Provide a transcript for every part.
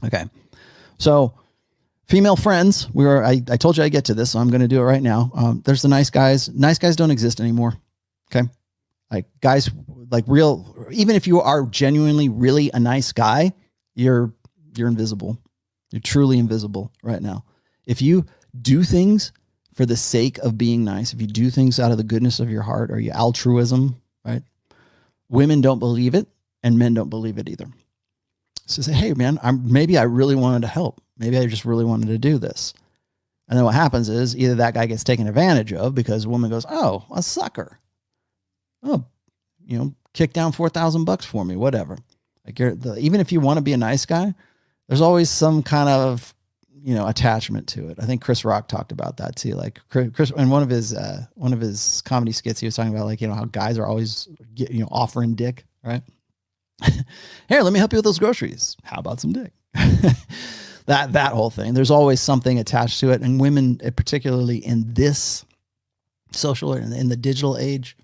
Okay. So female friends, I told you I get to this, so I'm going to do it right now. There's the nice guys. Nice guys don't exist anymore. Okay. Like guys, like real, even if you are genuinely really a nice guy, you're invisible. You're truly invisible right now. If you do things for the sake of being nice, if you do things out of the goodness of your heart or your altruism, right? Women don't believe it and men don't believe it either. So say, hey man, maybe I really wanted to help. Maybe I just really wanted to do this. And then what happens is either that guy gets taken advantage of because a woman goes, oh, a sucker. Oh, kick down $4,000 for me, whatever. Like even if you want to be a nice guy, there's always some kind of, attachment to it. I think Chris Rock talked about that too. Like Chris, in one of his comedy skits, he was talking about like, how guys are always, offering dick, right? Here, let me help you with those groceries. How about some dick? that whole thing. There's always something attached to it. And women, particularly in this social, in the digital age,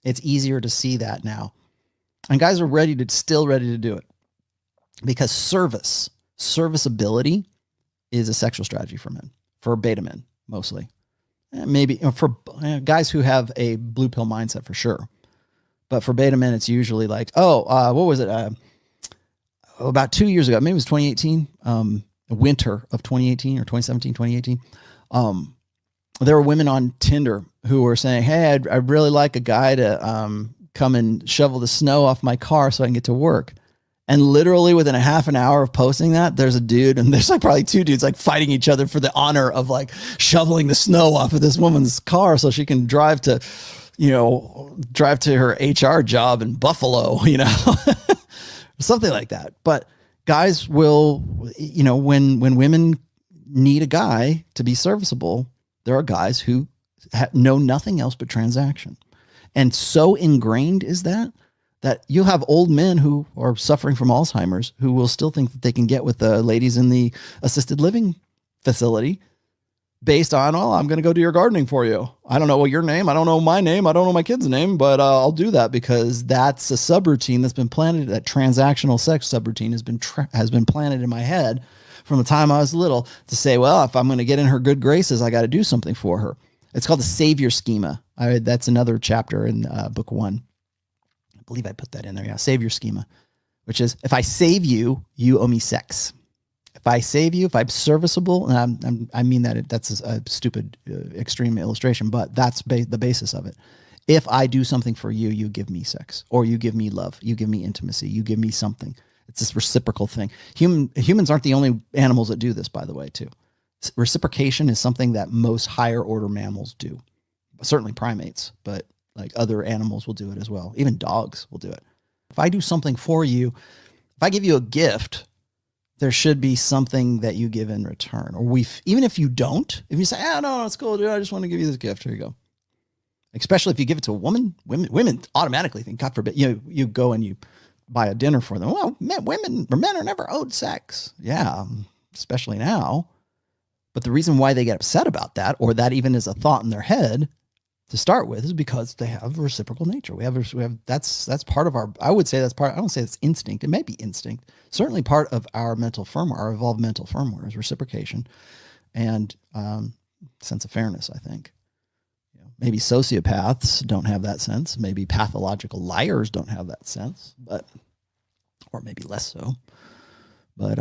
it's easier to see that now. And guys are still ready to do it because serviceability is a sexual strategy for men, for beta men, mostly. Maybe for guys who have a blue pill mindset for sure. But for beta men, it's usually like, what was it? About 2 years ago, maybe it was 2018, winter of 2018 or 2017, 2018. There were women on Tinder who were saying, hey, I'd really like a guy to come and shovel the snow off my car so I can get to work. And literally within a half an hour of posting that, there's a dude and there's like probably two dudes like fighting each other for the honor of like shoveling the snow off of this woman's car so she can drive to her HR job in Buffalo, something like that. But guys will, when women need a guy to be serviceable, there are guys who know nothing else but transaction. And so ingrained is that you'll have old men who are suffering from Alzheimer's who will still think that they can get with the ladies in the assisted living facility based on, I'm going to go do your gardening for you. I don't know your name. I don't know my name. I don't know my kid's name, but I'll do that because that's a subroutine that's been planted. That transactional sex subroutine has been planted in my head from the time I was little to say, well, if I'm going to get in her good graces, I got to do something for her. It's called the savior schema. That's another chapter in book 1. I believe I put that in there. Yeah. Savior schema, which is if I save you, you owe me sex. If I save you, if I'm serviceable, and I mean that's a stupid extreme illustration, but that's the basis of it. If I do something for you, you give me sex, or you give me love, you give me intimacy, you give me something. It's this reciprocal thing. Humans aren't the only animals that do this, by the way, too. Reciprocation is something that most higher order mammals do. Certainly primates, but like other animals will do it as well. Even dogs will do it. If I do something for you, if I give you a gift, there should be something that you give in return. Or even if you don't, if you say, no, it's cool, dude, I just want to give you this gift. Here you go. Especially if you give it to a woman, women automatically think, God forbid, you go and you buy a dinner for them. Well, men are never owed sex. Yeah, especially now. But the reason why they get upset about that, or that even is a thought in their head to start with, is because they have a reciprocal nature. We have that's part of our, I would say that's part, I don't say it's instinct. It may be instinct. Certainly part of our mental firmware, our evolved mental firmware is reciprocation and sense of fairness, I think. Maybe sociopaths don't have that sense. Maybe pathological liars don't have that sense, or maybe less so. But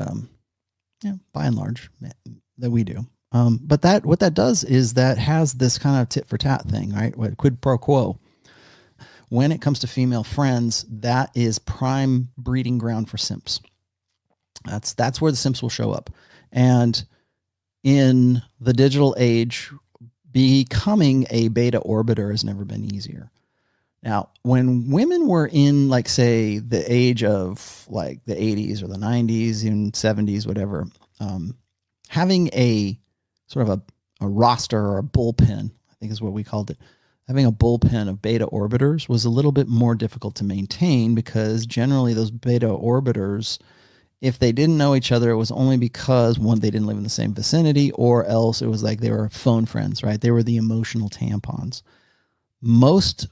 by and large, that we do. But what that does is that has this kind of tit for tat thing, right? What quid pro quo. When it comes to female friends, that is prime breeding ground for simps. That's where the simps will show up. And in the digital age, becoming a beta orbiter has never been easier. Now, when women were in, like, say, the age of like the 80s or the 90s, even 70s, whatever, having a sort of a roster or a bullpen, I think is what we called it. Having a bullpen of beta orbiters was a little bit more difficult to maintain because generally those beta orbiters, if they didn't know each other, it was only because, one, they didn't live in the same vicinity, or else it was like they were phone friends, right? They were the emotional tampons.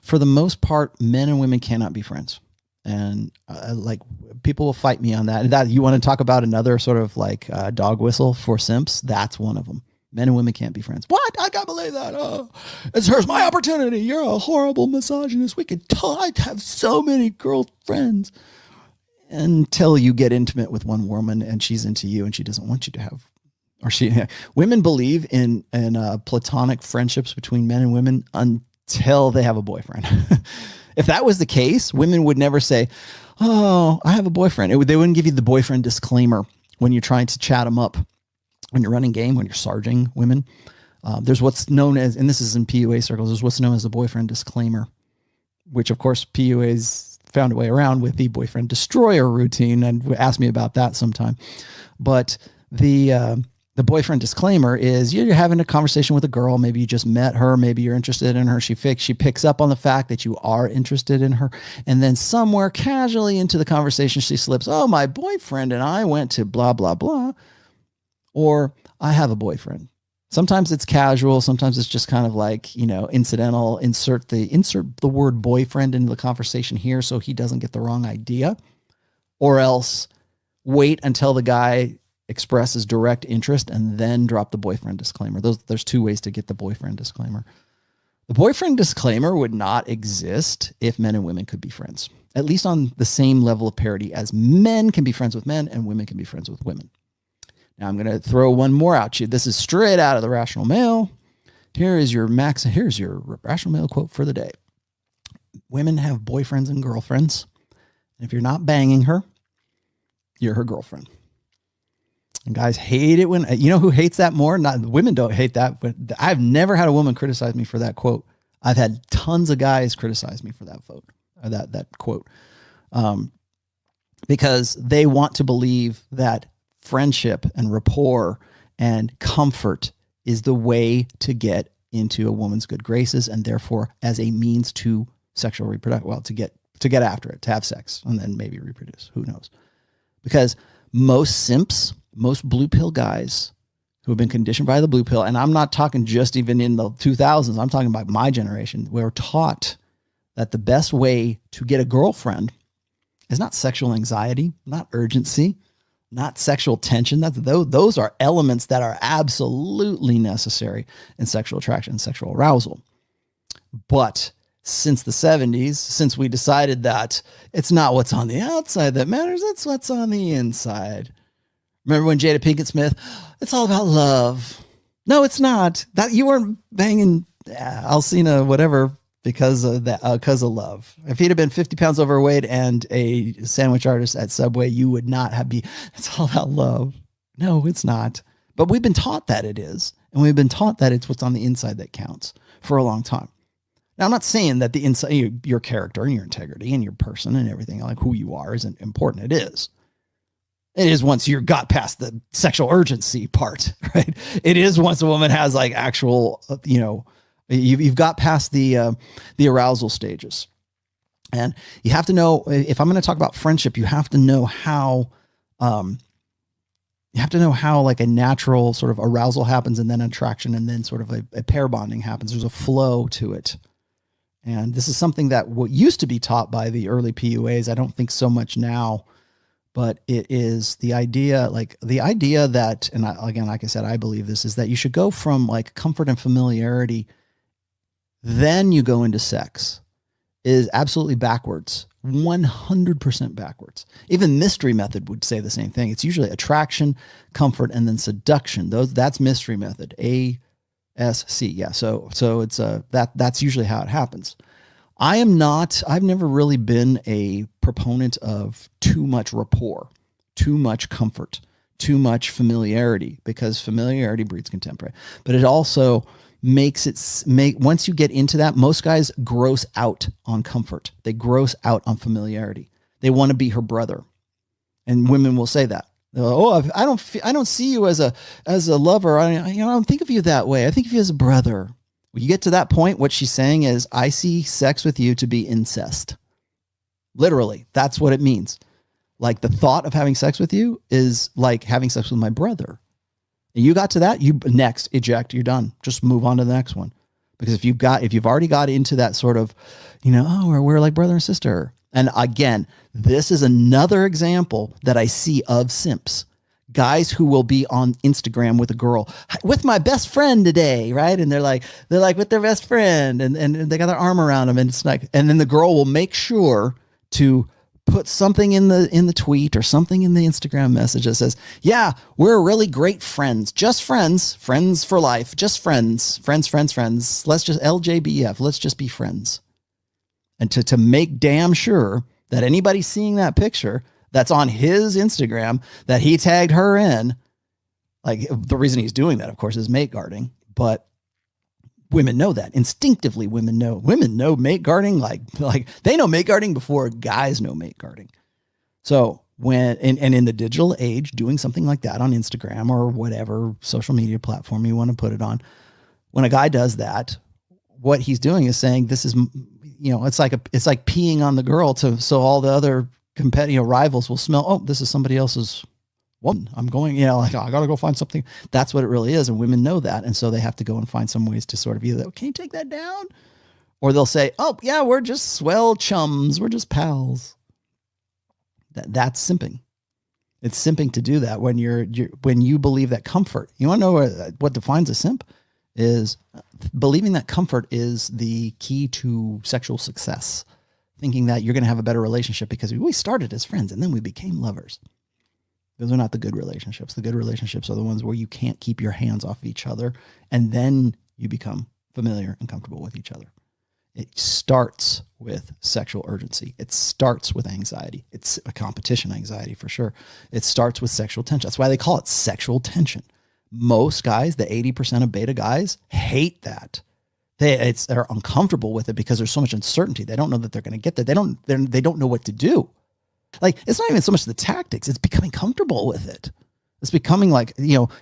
For the most part, men and women cannot be friends. And like people will fight me on that. And that you want to talk about another sort of like dog whistle for simps? That's one of them. Men and women can't be friends. What? I can't believe that. Oh, here's my opportunity. You're a horrible misogynist. I'd have so many girlfriends. Until you get intimate with one woman and she's into you and she doesn't want you to have, women believe in platonic friendships between men and women until they have a boyfriend. If that was the case, women would never say, oh, I have a boyfriend. They wouldn't give you the boyfriend disclaimer when you're trying to chat them up, when you're running game, when you're sarging women. There's what's known as, and this is in PUA circles, there's what's known as the boyfriend disclaimer, which of course PUAs found a way around with the boyfriend destroyer routine, and ask me about that sometime. But the boyfriend disclaimer is you're having a conversation with a girl. Maybe you just met her. Maybe you're interested in her. She picks up on the fact that you are interested in her. And then somewhere casually into the conversation, she slips, oh, my boyfriend and I went to blah, blah, blah. Or I have a boyfriend. Sometimes it's casual. Sometimes it's just kind of like, incidental. Insert the word boyfriend into the conversation here so he doesn't get the wrong idea. Or else wait until the guy expresses direct interest and then drop the boyfriend disclaimer. There's two ways to get the boyfriend disclaimer. The boyfriend disclaimer would not exist if men and women could be friends, at least on the same level of parity as men can be friends with men and women can be friends with women. Now I'm going to throw one more out to you. This is straight out of the Rational Male. Here's your Rational Male quote for the day. Women have boyfriends and girlfriends. And if you're not banging her, you're her girlfriend. And guys hate it when, who hates that more? Not women don't hate that, but I've never had a woman criticize me for that quote. I've had tons of guys criticize me for that quote. Because they want to believe that friendship and rapport and comfort is the way to get into a woman's good graces, and therefore as a means to sexual reproduction. Well, to get after it, to have sex and then maybe reproduce. Who knows? Because most simps, most blue pill guys who have been conditioned by the blue pill, and I'm not talking just even in the 2000s, I'm talking about my generation, we're taught that the best way to get a girlfriend is not sexual anxiety, not urgency, not sexual tension. Those are elements that are absolutely necessary in sexual attraction and sexual arousal. But since the 70s, since we decided that it's not what's on the outside that matters, it's what's on the inside. Remember when Jada Pinkett Smith, it's all about love. No, it's not. That you weren't banging Alcina, whatever, because of love. If he'd have been 50 pounds overweight and a sandwich artist at Subway, you would not it's all about love. No, it's not. But we've been taught that it is. And we've been taught that it's what's on the inside that counts for a long time. Now, I'm not saying that the inside, your character and your integrity and your person and everything, like who you are, isn't important. It is. It is once you got past the sexual urgency part, right? It is once a woman has like actual, you've got past the arousal stages. And you have to know, if I'm going to talk about friendship, you have to know how like a natural sort of arousal happens and then attraction and then sort of a pair bonding happens. There's a flow to it. And this is something that what used to be taught by the early PUAs. I don't think so much now, but it is the idea that, and again, like I said, I believe this is that you should go from like comfort and familiarity, then you go into sex, is absolutely backwards, 100% backwards. Even Mystery Method would say the same thing. It's usually attraction, comfort, and then seduction. That's Mystery Method, ASC. Yeah. So it's that's usually how it happens. I've never really been a proponent of too much rapport, too much comfort, too much familiarity, because familiarity breeds contempt, right? But it also makes once you get into that, most guys gross out on comfort. They gross out on familiarity. They want to be her brother. And women will say that. They're like, I don't see you as a lover. I don't think of you that way. I think of you as a brother. When you get to that point, what she's saying is, I see sex with you to be incest. Literally, that's what it means. Like the thought of having sex with you is like having sex with my brother. And you got to that, you next eject, you're done. Just move on to the next one. Because if you've already got into that sort of, we're like brother and sister, And again, this is another example that I see of simps. Guys who will be on Instagram with a girl, with my best friend today, right? And they're like with their best friend, and they got their arm around them, and it's like, and then the girl will make sure to put something in the tweet or something in the Instagram message that says, yeah, we're really great friends, just friends for life, just friends. Let's just LJBF. Let's just be friends. And to make damn sure that anybody seeing that picture that's on his Instagram that he tagged her in, like the reason he's doing that, of course, is mate guarding, but women know that instinctively. Women know mate guarding. Like they know mate guarding before guys know mate guarding. So when, and in the digital age, doing something like that on Instagram or whatever social media platform you want to put it on, when a guy does that, what he's doing is saying, this is, it's like peeing on the girl so all the other competitive rivals will smell, oh, this is somebody else's woman. I'm going, I got to go find something. That's what it really is. And women know that. And so they have to go and find some ways to sort of either, can you take that down? Or they'll say, oh yeah, we're just swell chums. We're just pals. That's simping. It's simping to do that when when you believe that comfort. You want to know what defines a simp is believing that comfort is the key to sexual success. Thinking that you're going to have a better relationship because we started as friends and then we became lovers. Those are not the good relationships. The good relationships are the ones where you can't keep your hands off each other and then you become familiar and comfortable with each other. It starts with sexual urgency. It starts with anxiety. It's a competition anxiety for sure. It starts with sexual tension. That's why they call it sexual tension. Most guys, the 80% of beta guys, hate that. They're uncomfortable with it because there's so much uncertainty. They don't know that they're going to get there. They don't know what to do. Like, it's not even so much the tactics. It's becoming comfortable with it. It's becoming like,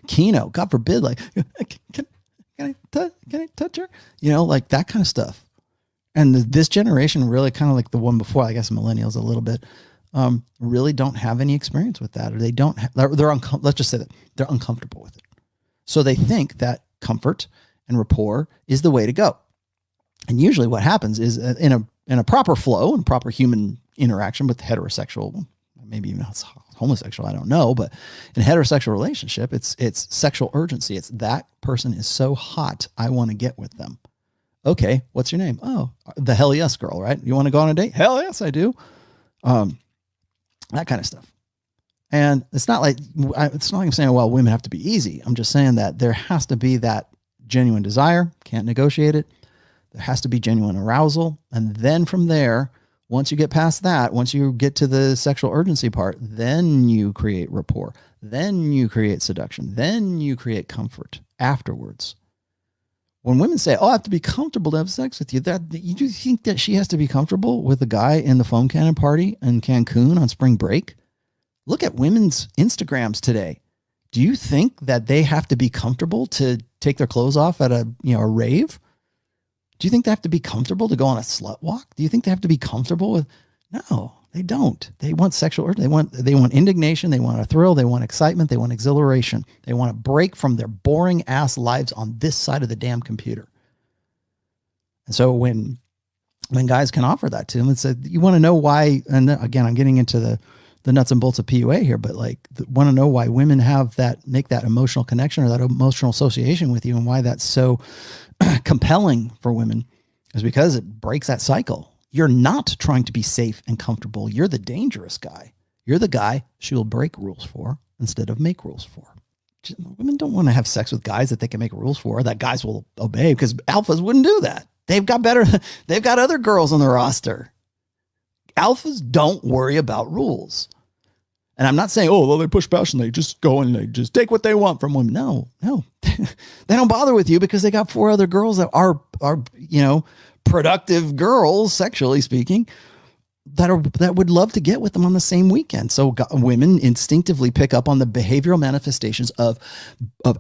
Keno, God forbid, like, can I touch her? Like that kind of stuff. And this generation really kind of like the one before, I guess millennials a little bit, really don't have any experience with that, or they don't, let's just say that they're uncomfortable with it. So they think that comfort and rapport is the way to go. And usually what happens is in a proper flow and proper human interaction with heterosexual, maybe even homosexual, I don't know, but in a heterosexual relationship, it's sexual urgency. It's that person is so hot, I want to get with them. Okay, what's your name? Oh, the hell yes girl, right? You want to go on a date? Hell yes, I do. That kind of stuff. And it's not like I'm saying, well, women have to be easy. I'm just saying that there has to be that genuine desire. Can't negotiate it. There has to be genuine arousal. And then from there, once you get past that, once you get to the sexual urgency part, then you create rapport. Then you create seduction. Then you create comfort afterwards. When women say, oh, I have to be comfortable to have sex with you, you do think that she has to be comfortable with a guy in the foam cannon party in Cancun on spring break? Look at women's Instagrams today. Do you think that they have to be comfortable to take their clothes off at a rave? Do you think they have to be comfortable to go on a slut walk? Do you think they have to be comfortable with? No, they don't. They want sexual urge. They want indignation. They want a thrill. They want excitement. They want exhilaration. They want a break from their boring ass lives on this side of the damn computer. And so when guys can offer that to them and say, you want to know why? And again, I'm getting into the nuts and bolts of PUA here, but want to know why women make that emotional connection or that emotional association with you, and why that's so compelling for women is because it breaks that cycle. You're not trying to be safe and comfortable. You're the dangerous guy. You're the guy she will break rules for instead of make rules for. Women don't want to have sex with guys that they can make rules for, that guys will obey, because alphas wouldn't do that. They've got other girls on the roster. Alphas don't worry about rules. And I'm not saying, oh, well, they push passion. They just go and they just take what they want from women. No, they don't bother with you because they got 4 other girls that are productive girls, sexually speaking, that would love to get with them on the same weekend. So women instinctively pick up on the behavioral manifestations of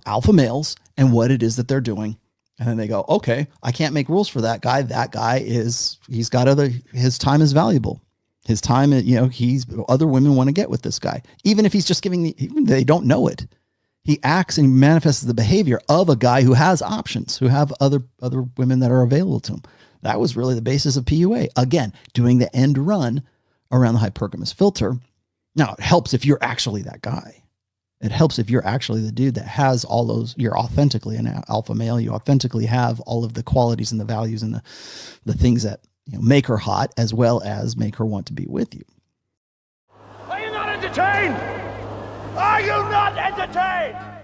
alpha males and what it is that they're doing. And then they go, okay, I can't make rules for that guy. That guy his time is valuable. His time, other women want to get with this guy. Even if he's just even they don't know it. He acts and manifests the behavior of a guy who has options, who have other women that are available to him. That was really the basis of PUA. Again, doing the end run around the hypergamous filter. Now, it helps if you're actually that guy. It helps if you're actually the dude that has all those, you're authentically an alpha male. You authentically have all of the qualities and the values and the things that make her hot, as well as make her want to be with you. Are you not entertained? Are you not entertained?